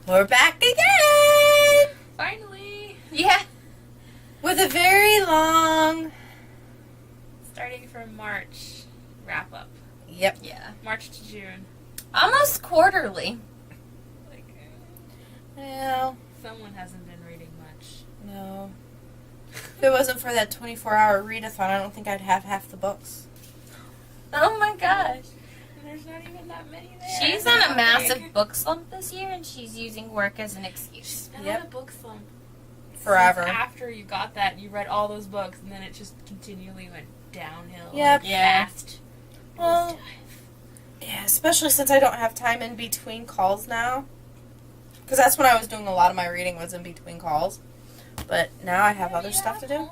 We're back again! Finally! Yeah. With a very long... Starting from March wrap up. Yep. Yeah. March to June. Almost quarterly. Like, Well, someone hasn't been reading much. no. If it wasn't for that 24-hour readathon, I don't think I'd have half the books. Oh my gosh. And there's not even that many there. She's on a massive book slump this year, and she's using work as an excuse. She's been Yep. on a book slump. Forever. Since after you got that, you read all those books, and then it just continually went downhill. Yep. Like, Yeah. Fast. Well, yeah, especially since I don't have time in between calls now. Because that's when I was doing a lot of my reading, was in between calls. But now I have other stuff to do.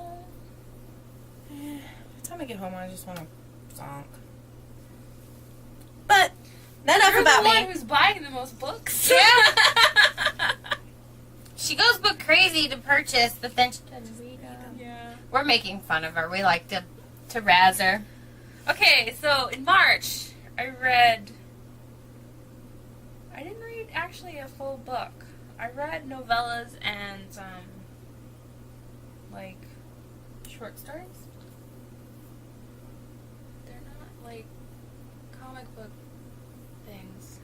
By the time I get home, I just want to zonk. But, enough You're about the one me. who's buying the most books. Yeah. She goes book crazy to purchase, but then she doesn't read them. Yeah. We're making fun of her. We like to razz her. Okay, so in March, I didn't read actually a full book. I read novellas and, like, Short stories? they're not, like, comic book things.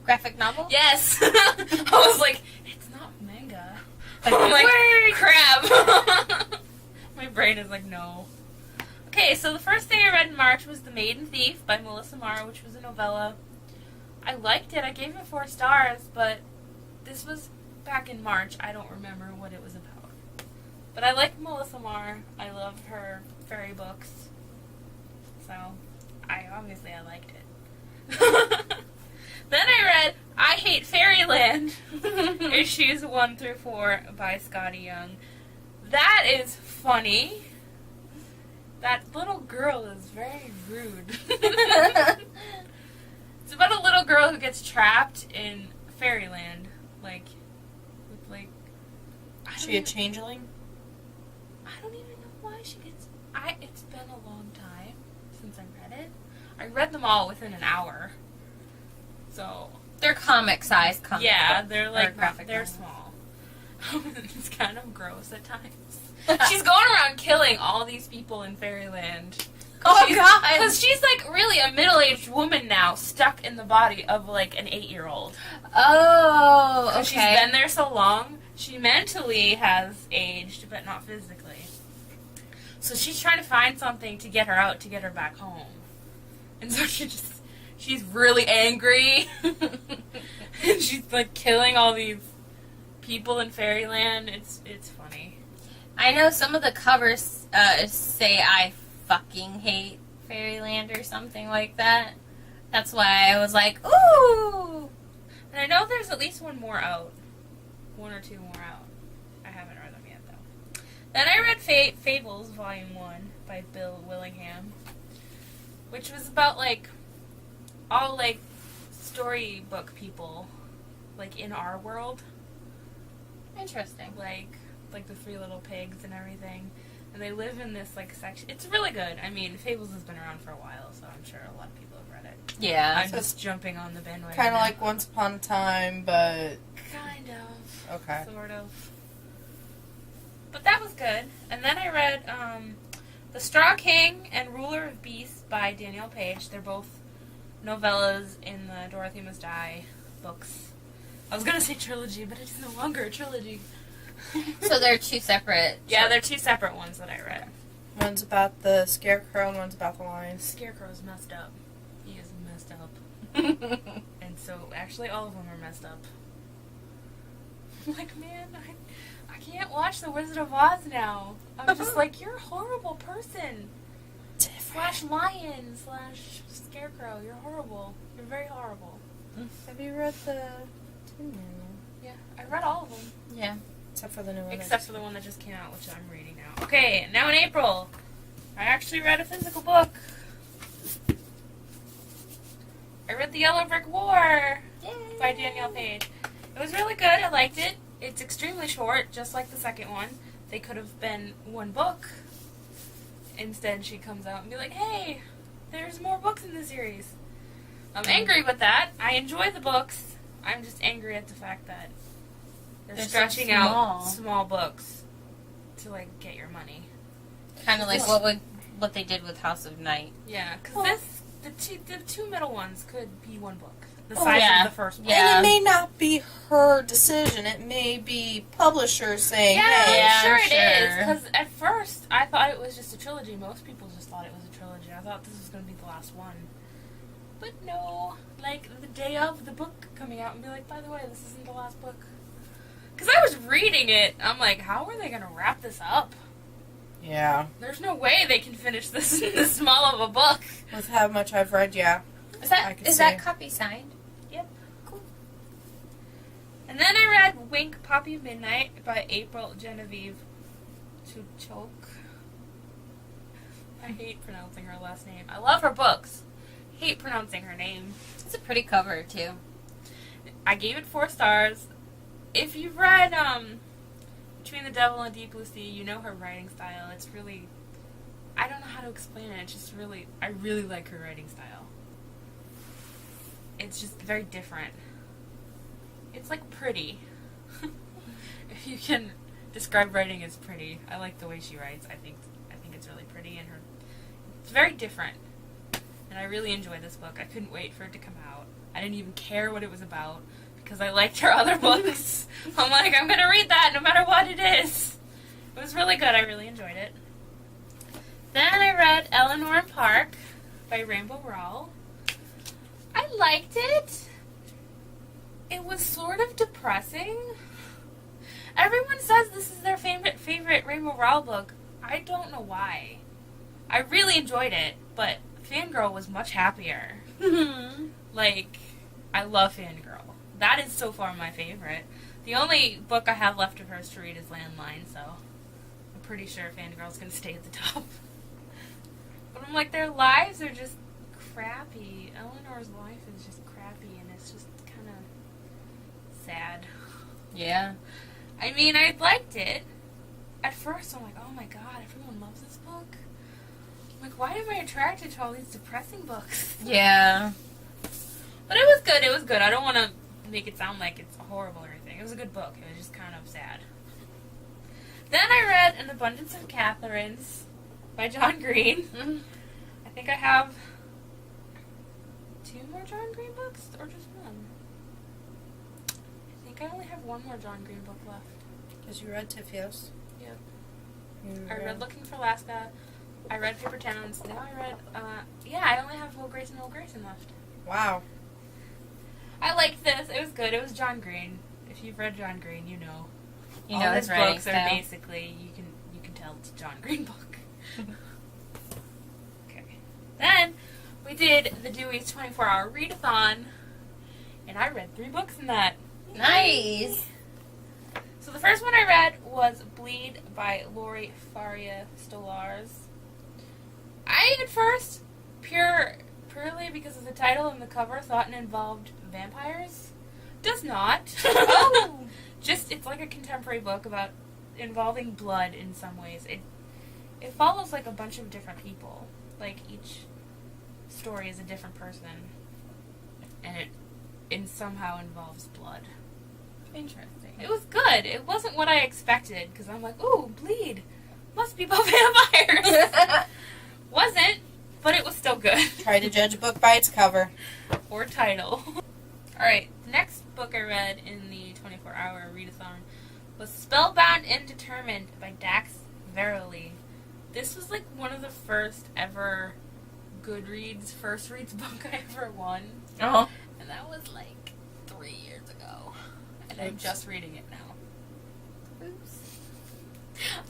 Graphic novel? Yes! I was like, it's not manga. I'm like, Word. crap! My brain is like, no. Okay, so the first thing I read in March was The Maiden Thief by Melissa Marr, which was a novella. I liked it. I gave it 4 stars, but this was back in March. I don't remember what it was about. But I like Melissa Marr. I love her fairy books. So, I liked it. Then I read I Hate Fairyland, issues 1 through 4 by Scotty Young. That is funny. That little girl is very rude. It's about a little girl who gets trapped in fairyland, like, with like. Is she a changeling? I don't even know why she gets. It's been a long time since I read it. I read them all within an hour. So. They're comic-sized comic Yeah, book, they're or like graphic they're novel. small. It's kind of gross at times. She's going around killing all these people in Fairyland. Oh, God. Because she's like really a middle-aged woman now, stuck in the body of like an 8-year-old. Oh, okay. She's been there so long, she mentally has aged, but not physically. So she's trying to find something to get her out, to get her back home. And so she's really angry. And she's like killing all these people in Fairyland. It's funny. I know some of the covers say I fucking hate Fairyland or something like that. That's why I was like, ooh! And I know there's at least one more out. 1 or 2 more out. I haven't read them yet, though. Then I read Fables, Volume 1 by Bill Willingham. Which was about, like, all, like, storybook people, like, in our world. Interesting. Like the 3 Little Pigs and everything. And they live in this, like, section. It's really good. I mean, Fables has been around for a while, so I'm sure a lot of people have read it. Yeah. I'm just jumping on the bandwagon. Kind of now. like Once Upon a Time, but... Kind of. Okay. Sort of. But that was good. And then I read The Straw King and Ruler of Beasts by Danielle Page. They're both novellas in the Dorothy Must Die books. I was going to say trilogy, but it's no longer a trilogy. So they're 2 separate. Yeah, they're 2 separate ones that I read. One's about the scarecrow and one's about the lions. Scarecrow's messed up. He is messed up. And so, actually, all of them are messed up. I'm like, man, I can't watch The Wizard of Oz now. I'm just like, you're a horrible person. Slash lion, slash scarecrow. You're horrible. You're very horrible. Have you read the Tin Man? Yeah, I read all of them. Yeah. Except for the new one. Except for the one that just came out, which I'm reading now. Okay, now in April, I actually read a physical book. I read The Yellow Brick War by Danielle Page. It was really good. I liked it. It's extremely short, just like the second one. They could have been 1 book. Instead, she comes out and be like, hey, there's more books in the series. I'm angry with that. I enjoy the books. I'm just angry at the fact that they're They're so stretching out small. small books to, like, get your money. Kind of like what they did with House of Night. Yeah, because the two middle ones could be one book. The Oh, size yeah. of the first book. Yeah. And it may not be her decision. It may be publishers saying, Yeah, hey. Yeah, I'm sure it sure. is. Because at first, I thought it was just a trilogy. Most people just thought it was a trilogy. I thought this was going to be the last one. But no. Like, the day of the book coming out and be like, by the way, this isn't the last book. Because I was reading it. I'm like, how are they going to wrap this up? Yeah. There's no way they can finish this in this small of a book. With how much I've read, yeah. Is I could that see. copy signed? Yep. Cool. And then I read Wink Poppy Midnight by April Genevieve Chuchok. I hate pronouncing her last name. I love her books. Hate pronouncing her name. It's a pretty cover too. I gave it 4 stars. If you've read Between the Devil and Deep Blue Sea, you know her writing style. It's really, I don't know how to explain it. It's just really, I really like her writing style. It's just very different. It's like pretty. If you can describe writing as pretty, I like the way she writes. I think it's really pretty, and it's very different. And I really enjoy this book. I couldn't wait for it to come out. I didn't even care what it was about because I liked her other books. I'm like, I'm gonna read that no matter what it is. It was really good. I really enjoyed it. Then I read Eleanor and Park by Rainbow Rowell. I liked it. It was sort of depressing. Everyone says this is their favorite Rainbow Rowell book. I don't know why. I really enjoyed it, but Fangirl was much happier. Like, I love Fangirl. That is so far my favorite. The only book I have left of hers to read is Landline, so I'm pretty sure Fangirl's gonna stay at the top. But I'm like, their lives are just crappy. Eleanor's life is just crappy, and it's just kind of sad. Yeah. I mean, I liked it. At first, I'm like, oh my god, everyone loves this book. I'm like, why am I attracted to all these depressing books? Yeah. But it was good, it was good. I don't want to make it sound like it's horrible or anything. It was a good book. It was just kind of sad. Then I read An Abundance of Catherines by John Green. Mm-hmm. I think I have 2 more John Green books, or just one? I think I only have 1 more John Green book left. Because you read Tifios. Yep. You I read Looking for Alaska. I read Paper Towns. Now I read, I only have Will Grayson left. Wow. I liked this. It was good. It was John Green. If you've read John Green, you know. You All know his his writing books style. are basically, you can tell it's a John Green book. Okay. Then we did the Dewey's 24-hour readathon, and I read 3 books in that. Nice. So the first one I read was Bleed by Lori Faria Stolars. I, at first, purely because of the title and the cover, thought it involved vampires. Does not. Oh. Just, it's like a contemporary book about involving blood in some ways. It follows, like, a bunch of different people. Like, each story is a different person. And it somehow involves blood. Interesting. It was good. It wasn't what I expected, because I'm like, ooh, bleed. Must be about vampires. Wasn't, but it was still good. Try to judge a book by its cover. Or title. Alright, the next book I read in the 24-hour readathon was Spellbound and Determined by Dax Verily. This was like one of the first ever Goodreads first reads book I ever won. Oh. And that was like 3 years ago. And I'm Oops. just reading it now. Oops.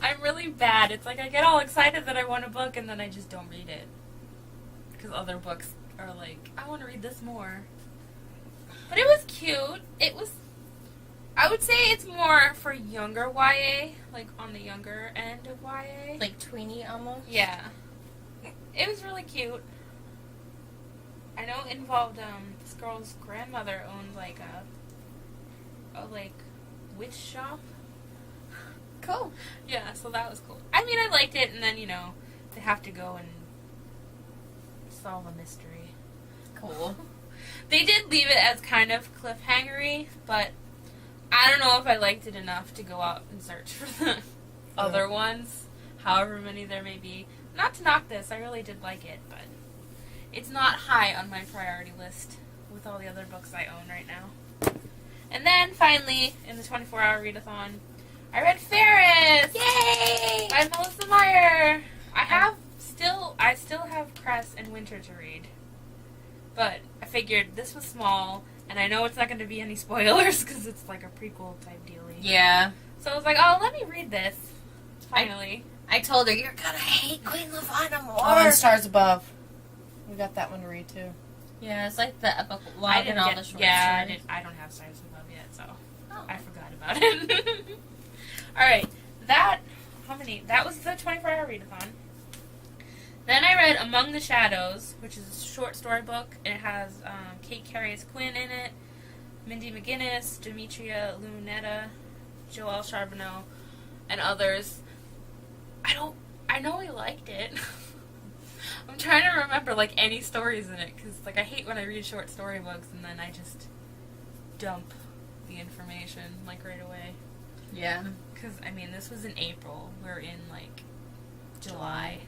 I'm really bad. It's like I get all excited that I won a book and then I just don't read it. Because other books are like, I want to read this more. But it was cute. It was, I would say it's more for younger YA, like on the younger end of YA. Like tweeny almost? Yeah. It was really cute. I know it involved, this girl's grandmother owned like a like witch shop. Cool. Yeah, so that was cool. I mean, I liked it, and then, you know, they have to go and solve a mystery. Cool. They did leave it as kind of cliffhangery, but I don't know if I liked it enough to go out and search for the other ones, however many there may be. Not to knock this, I really did like it, but it's not high on my priority list with all the other books I own right now. And then, finally, in the 24-hour readathon, I read Ferris! Yay! By Melissa Meyer! I still have Cress and Winter to read. But I figured this was small, and I know it's not going to be any spoilers, because it's like a prequel type dealie. Yeah. So I was like, oh, let me read this. Finally. I told her, you're gonna hate Queen Lavanna more. Oh, and Stars Above. We got that one to read, too. Yeah, it's like the epilogue and all the short stories. I don't have Stars Above yet, so Oh. I forgot about it. Alright, that was the 24-hour readathon. Then I read Among the Shadows, which is a short story book, and it has Kate Carey as Quinn in it, Mindy McGinnis, Demetria Lunetta, Joelle Charbonneau, and others. I know I liked it. I'm trying to remember, like, any stories in it, because, like, I hate when I read short story books and then I just dump the information, like, right away. Yeah. Because, I mean, this was in April. We're in, like, July.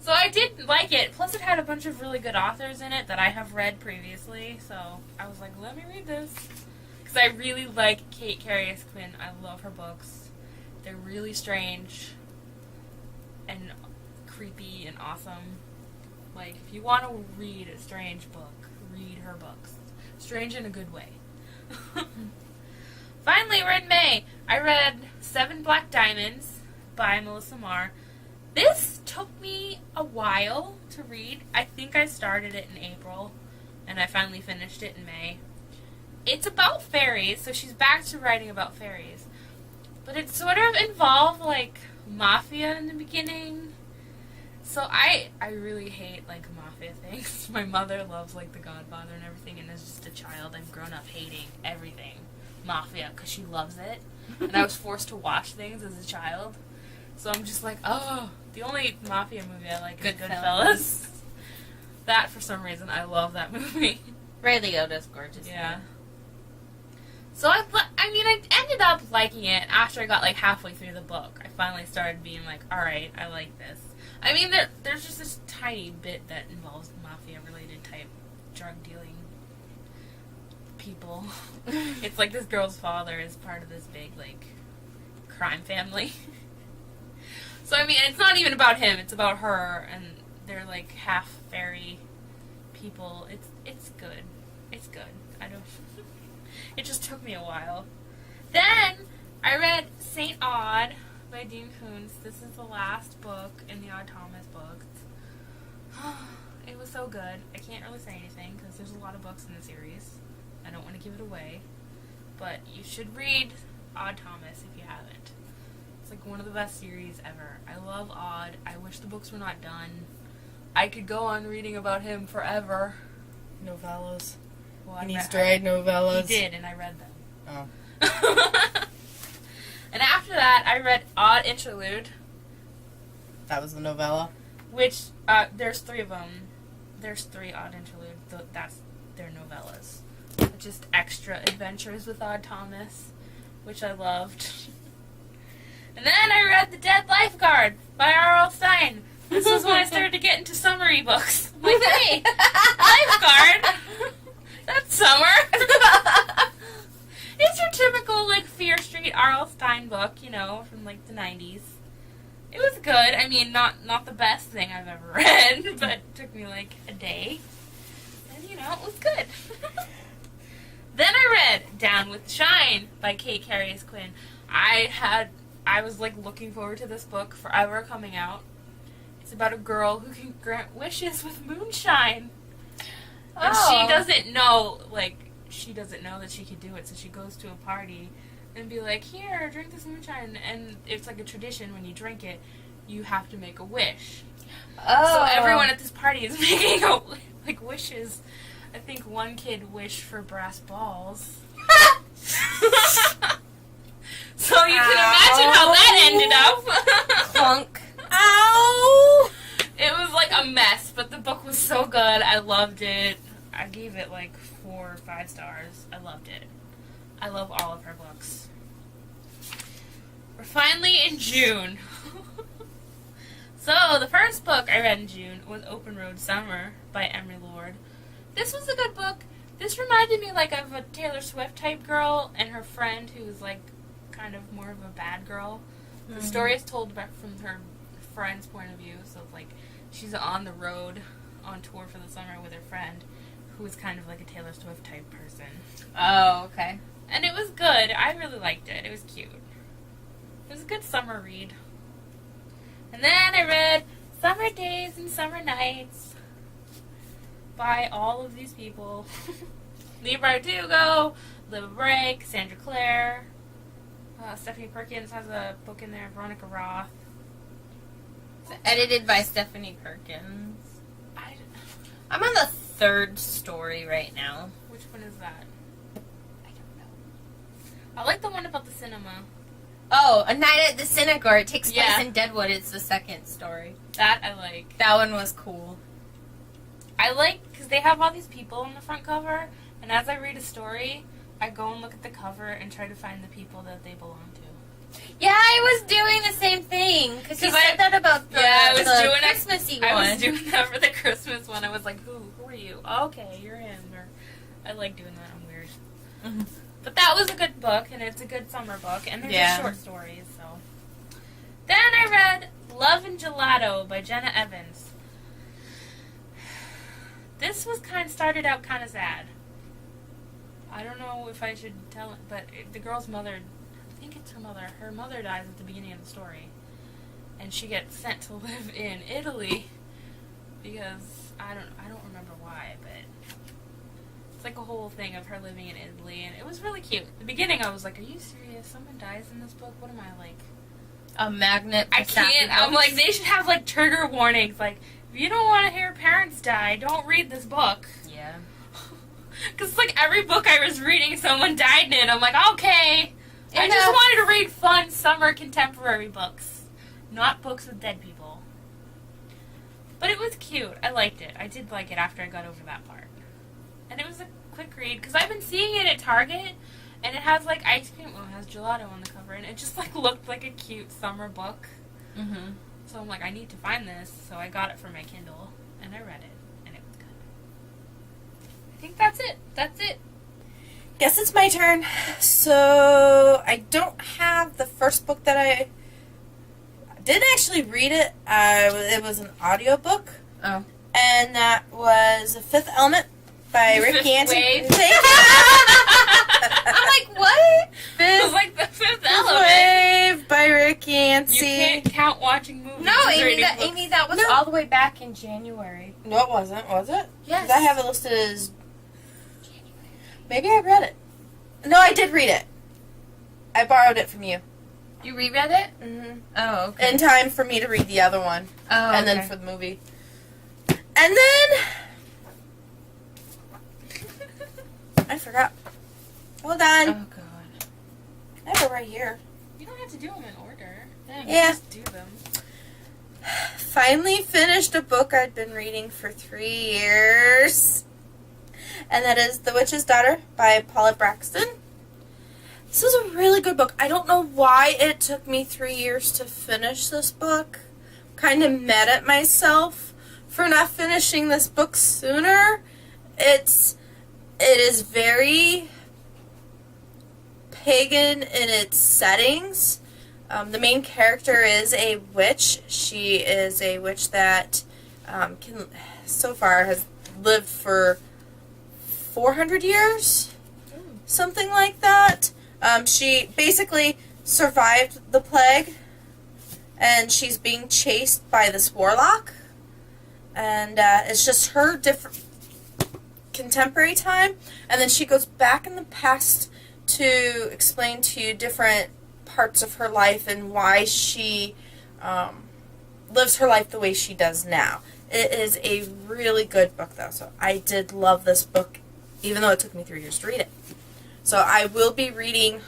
So I did like it. Plus, it had a bunch of really good authors in it that I have read previously. So I was like, let me read this. Because I really like Kate Carey as Quinn. I love her books. They're really strange and creepy and awesome. Like, if you want to read a strange book, read her books. Strange in a good way. Finally, we're in May. I read 7 Black Diamonds by Melissa Marr. This took me a while to read. I think I started it in April, and I finally finished it in May. It's about fairies, so she's back to writing about fairies. But it sort of involved, like, mafia in the beginning. So I really hate, like, mafia things. My mother loves, like, The Godfather and everything, and as just a child, I've grown up hating everything mafia because she loves it. And I was forced to watch things as a child. So I'm just like, oh, the only mafia movie I like is Goodfellas. That, for some reason, I love that movie. Ray Liotta's gorgeous. Yeah. So I ended up liking it after I got, like, halfway through the book. I finally started being like, alright, I like this. I mean, there's just this tiny bit that involves mafia-related type drug dealing people. It's like this girl's father is part of this big, like, crime family. So, I mean, it's not even about him, it's about her, and they're, like, half fairy people. It's good. It's good. It just took me a while. Then, I read St. Aud by Dean Koontz. This is the last book in the Odd Thomas books. It was so good. I can't really say anything, because there's a lot of books in the series. I don't want to give it away. But you should read Odd Thomas if you haven't. It's like one of the best series ever. I love Odd. I wish the books were not done. I could go on reading about him forever. Novellas. Well, He needs to write novellas. He did, and I read them. Oh. And after that, I read Odd Interlude. That was the novella? Which, there's 3 of them. There's 3 Odd Interludes. That's their novellas. Just extra adventures with Odd Thomas, which I loved. And then I read The Dead Lifeguard by R.L. Stein. This was when I started to get into summary books. I'm like, hey, lifeguard? That's summer. It's your typical, like, Fear Street R.L. Stein book, you know, from, like, the 90s. It was good. I mean, not the best thing I've ever read, but it took me, like, a day. And, you know, it was good. Then I read Down with the Shine by Kate Carey as Quinn. I was, like, looking forward to this book forever coming out. It's about a girl who can grant wishes with moonshine. And she doesn't know that she could do it, so she goes to a party and be like, here, drink this moonshine. And it's like a tradition, when you drink it, you have to make a wish. Oh. So everyone at this party is making, like, wishes. I think one kid wished for brass balls. So you can imagine how that ended up. Clunk. Ow! It was like a mess, but the book was so good. I loved it. I gave it like 4 or 5 stars. I loved it. I love all of her books. We're finally in June. So, the first book I read in June was Open Road Summer by Emery Lord. This was a good book. This reminded me like of a Taylor Swift type girl and her friend who was like kind of more of a bad girl. The story is told from her friend's point of view, so it's like she's on the road on tour for the summer with her friend who was kind of like a Taylor Swift type person. Oh, okay. And it was good. I really liked it. It was cute. It was a good summer read. And then I read Summer Days and Summer Nights by all of these people. Lee Bardugo, Liv Bray, Cassandra Clare, Stephanie Perkins has a book in there, Veronica Roth. It's edited by Stephanie Perkins. I'm on the 3rd story right now. Which one is that? I don't know. I like the one about the cinema. Oh, A Night at the Cinegore. It takes place Yeah. in Deadwood. It's the 2nd story. That I like. That one was cool. I like, because they have all these people on the front cover, and as I read a story, I go and look at the cover and try to find the people that they belong to. Yeah, I was doing the same thing. Because you said that about the, I was the doing Christmassy one. I was doing that for the Christmas one. I was like, who are you? Oh, okay, you're him. Or, I like doing that. I'm weird. Mhm. But that was a good book, and it's a good summer book, and they're just short stories, so. Then I read Love and Gelato by Jenna Evans. This was started out kind of sad. I don't know if I should tell it, but the girl's mother, I think it's her mother dies at the beginning of the story. And she gets sent to live in Italy because I don't remember why, but it's like a whole thing of her living in Italy, and it was really cute. At the beginning I was like, are you serious? Someone dies in this book? What am I like? A magnet. I can't. I'm like, they should have like trigger warnings. Like, if you don't want to hear parents die, don't read this book. Yeah. Because like every book I was reading, someone died in it. I'm like, okay. I Enough. just wanted to read fun summer contemporary books, not books with dead people. But it was cute. I liked it. I did like it after I got over that part. And it was a quick read, because I've been seeing it at Target, and it has like ice cream, well, it has gelato on the cover, and it just like looked like a cute summer book. Mm-hmm. So I'm like, I need to find this, so I got it for my Kindle, and I read it, and it was good. I think that's it. That's it. Guess it's my turn. So, I don't have the first book that I didn't actually read it. It was an audiobook. Oh. And that was The Fifth Element by Rick Fifth Yancey. Wave. I'm like, what? It was like the Fifth Fifth Element. Wave by Rick You Yancey. can't count watching movies. No, as Amy, reading that, books. Amy, that was No. all the way back in January. No, it wasn't. Was it? Yes. 'Cause I have it listed as... Maybe I read it. No, I did read it. I borrowed it from you. You reread it? Mm-hmm. Oh, okay. In time for me to read the other one. Oh, And then okay. for the movie. And then... I forgot. Hold on. Oh, God. I have it right here. You don't have to do them in order. Yeah. Just do them. Finally finished a book I'd been reading for 3 years. And that is The Witch's Daughter by Paula Braxton. This is a really good book. I don't know why it took me 3 years to finish this book. Kind of mad at myself for not finishing this book sooner. It is very pagan in its settings. The main character is a witch. She is a witch that so far has lived for 400 years, something like that. She basically survived the plague, and she's being chased by this warlock. And it's just her different contemporary time, and then she goes back in the past to explain to you different parts of her life and why she lives her life the way she does now. It is a really good book, though, so I did love this book, even though it took me 3 years to read it. So I will be reading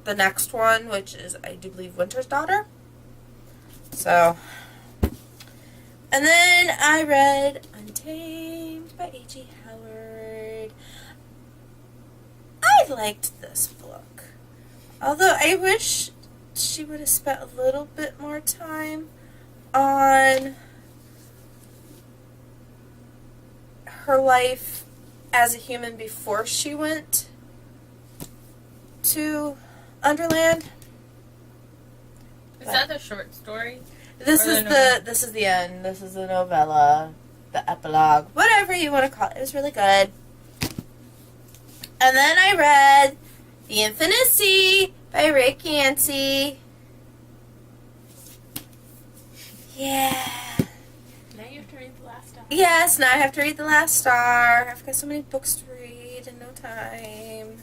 the next one, which is, I do believe, Winter's Daughter. So And then I read Untamed by A.G. Howard. I liked this book. Although I wish she would have spent a little bit more time on her life as a human before she went to Underland. Is that the short story? This is the end. This is the novella, the epilogue, whatever you want to call it. It was really good. And then I read The Infinite Sea by Rick Yancey. Yeah. Now you have to read the last star. Yes, now I have to read The Last Star. I've got so many books to read and no time.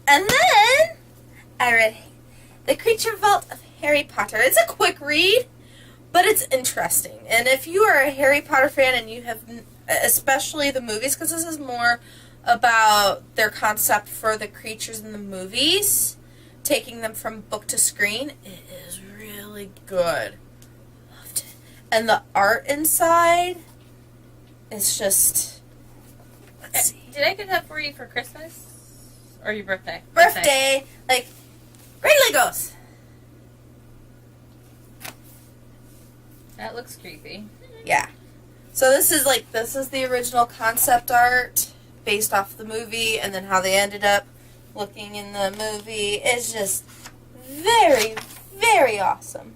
And then I read The Creature Vault of Harry Potter. It's a quick read, but it's interesting. And if you are a Harry Potter fan and you have, especially the movies, because this is more about their concept for the creatures in the movies, taking them from book to screen, it is really good. Loved it. And the art inside is just, let's see. Did I get that for you for Christmas? Or your birthday? Birthday. Like, great Legos. That looks creepy. Yeah. So this is the original concept art based off the movie, and then how they ended up looking in the movie is just very, very awesome.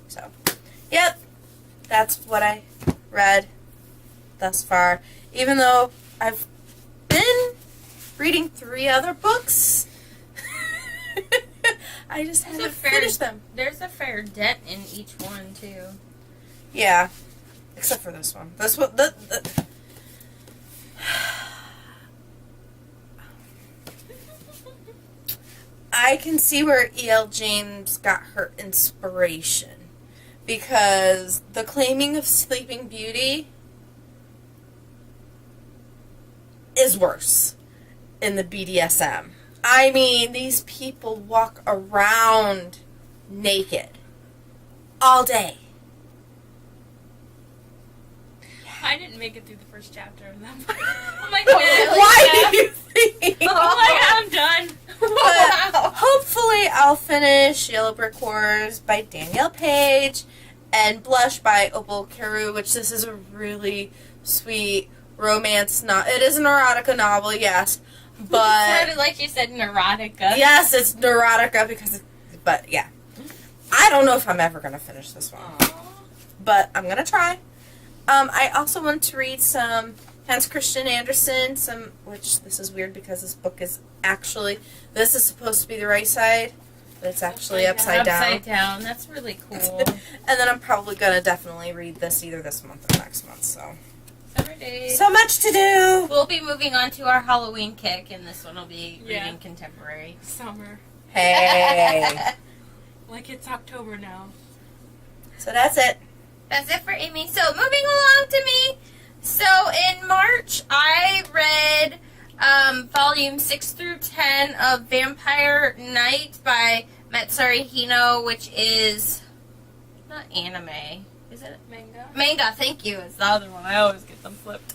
So, yep, that's what I read thus far. Even though I've been reading 3 other books, I just haven't finished them. There's a fair dent in each one, too. Yeah, except for this one. This one, I can see where E.L. James got her inspiration, because the claiming of Sleeping Beauty is worse in the BDSM. I mean, these people walk around naked all day. I didn't make it through the first chapter of that book. I'm like, Why do you think? I'm done. But hopefully I'll finish Yellow Brick Wars by Danielle Page and Blush by Opal Carew, which this is a really sweet romance novel. It is an erotica novel, yes, but... Sounded like you said neurotica. Yes, it's neurotica but yeah. I don't know if I'm ever going to finish this one, but I'm going to try. I also want to read some Hans Christian Andersen, which this is weird because this book is actually, this is supposed to be the right side, but it's actually upside down. Upside down. That's really cool. And then I'm probably going to definitely read this either this month or next month, so. Summer days. So much to do! We'll be moving on to our Halloween kick, and this one will be reading contemporary. Summer. Hey! Like it's October now. So that's it. That's it for Amy. So moving along to me. So in March, I read volume 6 through 10 of Vampire Night by Matsuri Hino, which is not anime. Is it Manga. manga? Thank you. It's the other one. I always get them flipped.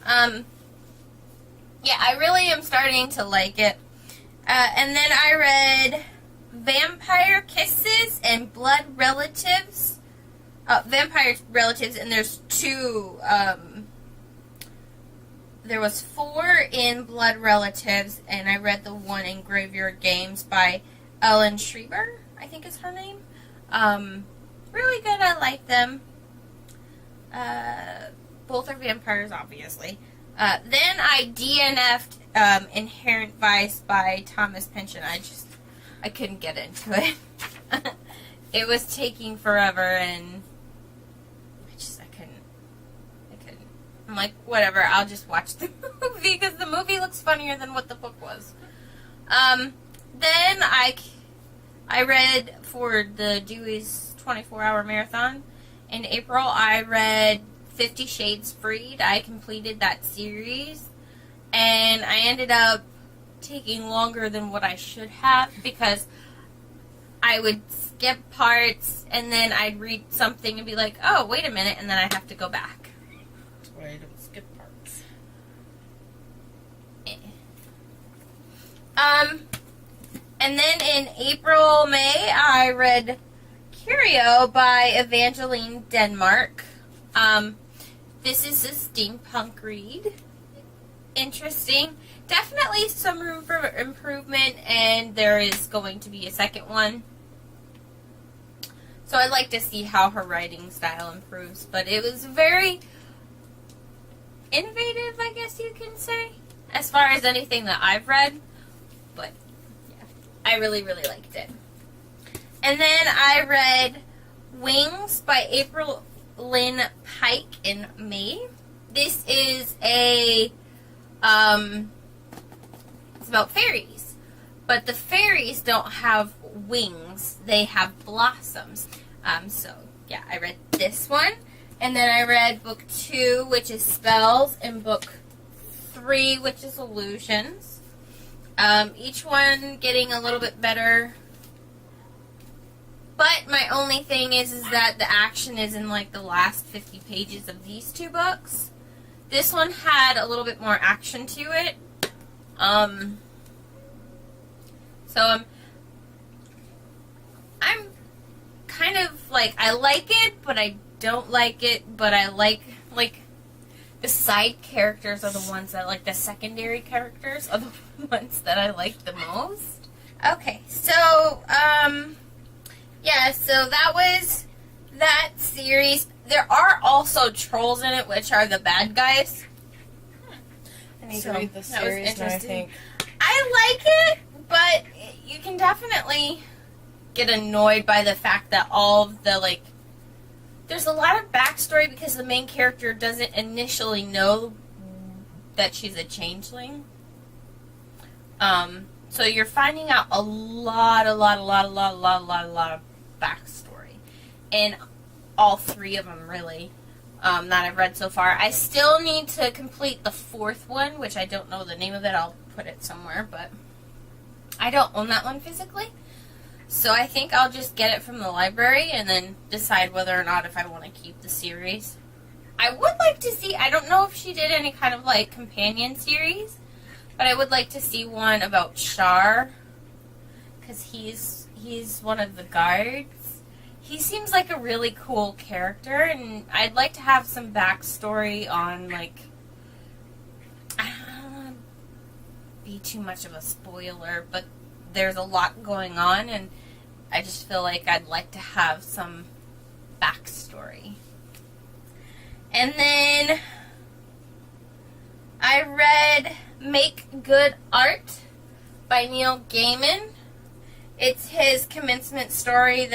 Yeah, I really am starting to like it. And then I read Vampire Kisses and Blood Relatives. Vampire Relatives, and there's 2, there was 4 in Blood Relatives, and I read the one in Graveyard Games by Ellen Schreiber, I think is her name. Really good, I like them. Both are vampires, obviously. Then I DNF'd Inherent Vice by Thomas Pynchon. I couldn't get into it. It was taking forever, and I couldn't. I'm like, whatever, I'll just watch the movie, because the movie looks funnier than what the book was. Then I read for the Dewey's 24-hour marathon. In April, I read 50 Shades Freed. I completed that series, and I ended up taking longer than what I should have, because I would skip parts, and then I'd read something and be like, oh, wait a minute, and then I have to go back. That's why I don't skip parts. And then in April, May, I read Curio by Evangeline Denmark. This is a steampunk read. Interesting. Definitely some room for improvement, and there is going to be a second one. So I'd like to see how her writing style improves. But it was very innovative, I guess you can say, as far as anything that I've read. But yeah, I really, really liked it. And then I read Wings by April Lynn Pike in May. This is a it's about fairies, but the fairies don't have wings, they have blossoms. So yeah, I read this one, and then I read book 2, which is Spells, and book 3, which is Illusions. Each one getting a little bit better, but my only thing is that the action is in like the last 50 pages of these 2 books. This one had a little bit more action to it. So I'm kind of like, I like it, but I don't like it, but I like the side characters are the ones that, like, the secondary characters are the ones that I like the most. Okay, so, yeah, so that was that series. There are also trolls in it, which are the bad guys. I need So, to read the that was series, and I interesting. think I like it, but you can definitely get annoyed by the fact that all of the, like, there's a lot of backstory because the main character doesn't initially know that she's a changeling. So you're finding out a lot of backstory. And all 3 of them, really, that I've read so far. I still need to complete the 4th one, which I don't know the name of it. I'll put it somewhere, but I don't own that one physically. So I think I'll just get it from the library and then decide whether or not if I want to keep the series. I would like to see, I don't know if she did any kind of, like, companion series, but I would like to see one about Shar, because he's one of the guards. He seems like a really cool character, and I'd like to have some backstory on, like, I don't want to be too much of a spoiler, but there's a lot going on, and I just feel like I'd like to have some backstory. And then I read Make Good Art by Neil Gaiman. It's his commencement story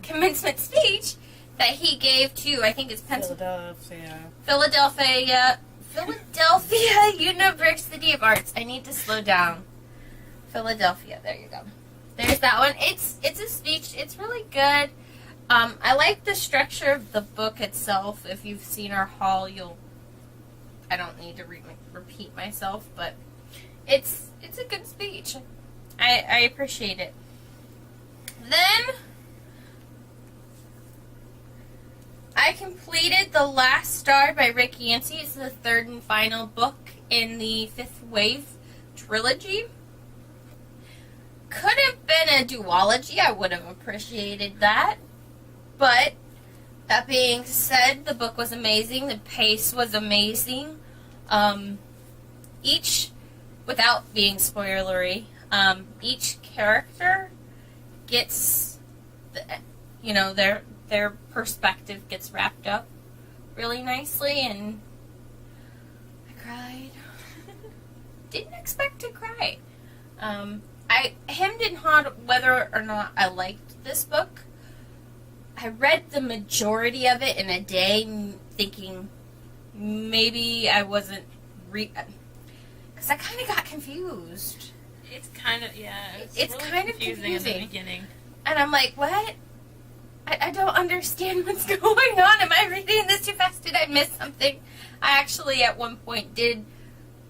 commencement speech that he gave to, I think it's Philadelphia University of Arts. I need to slow down. Philadelphia, there you go. There's that one. It's a speech. It's really good. I like the structure of the book itself. If you've seen our haul, I don't need to repeat myself, but it's a good speech. I appreciate it. Then I completed The Last Star by Rick Yancey. It's the 3rd and final book in the 5th Wave trilogy. Could have been a duology. I would have appreciated that. But that being said, the book was amazing. The pace was amazing. Without being spoilery, each character gets, their perspective gets wrapped up really nicely, and I cried. Didn't expect to cry. I hemmed and hawed whether or not I liked this book. I read the majority of it in a day, thinking maybe I wasn't because I kind of got confused. It's kind of, yeah. It's really kind of confusing in the confusing. beginning. And I'm like, what? I don't understand what's going on. Am I reading this too fast? Did I miss something? I actually, at one point, did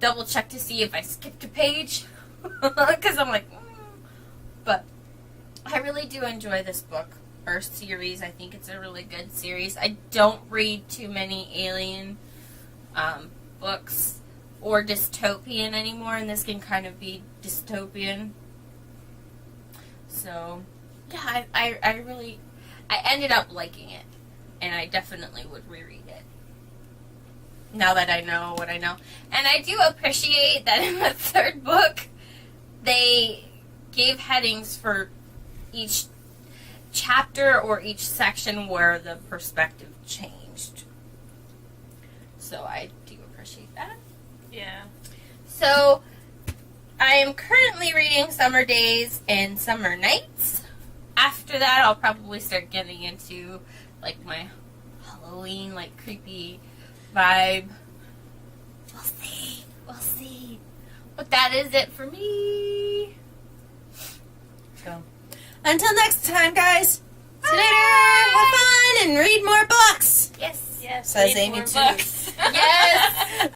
double check to see if I skipped a page. Because I'm like, But I really do enjoy this book or series. I think it's a really good series. I don't read too many alien books or dystopian anymore, and this can kind of be dystopian. So, yeah, I ended up liking it, and I definitely would reread it. Now that I know what I know. And I do appreciate that in the third book, they gave headings for each chapter or each section where the perspective changed. So I do appreciate that. Yeah. So I am currently reading Summer Days and Summer Nights. After that, I'll probably start getting into like my Halloween, like creepy vibe. We'll see. We'll see. But that is it for me. So, until next time, guys. See you later. Have fun and read more books. Yes. Yes. Says read Amy more too. books. Yes.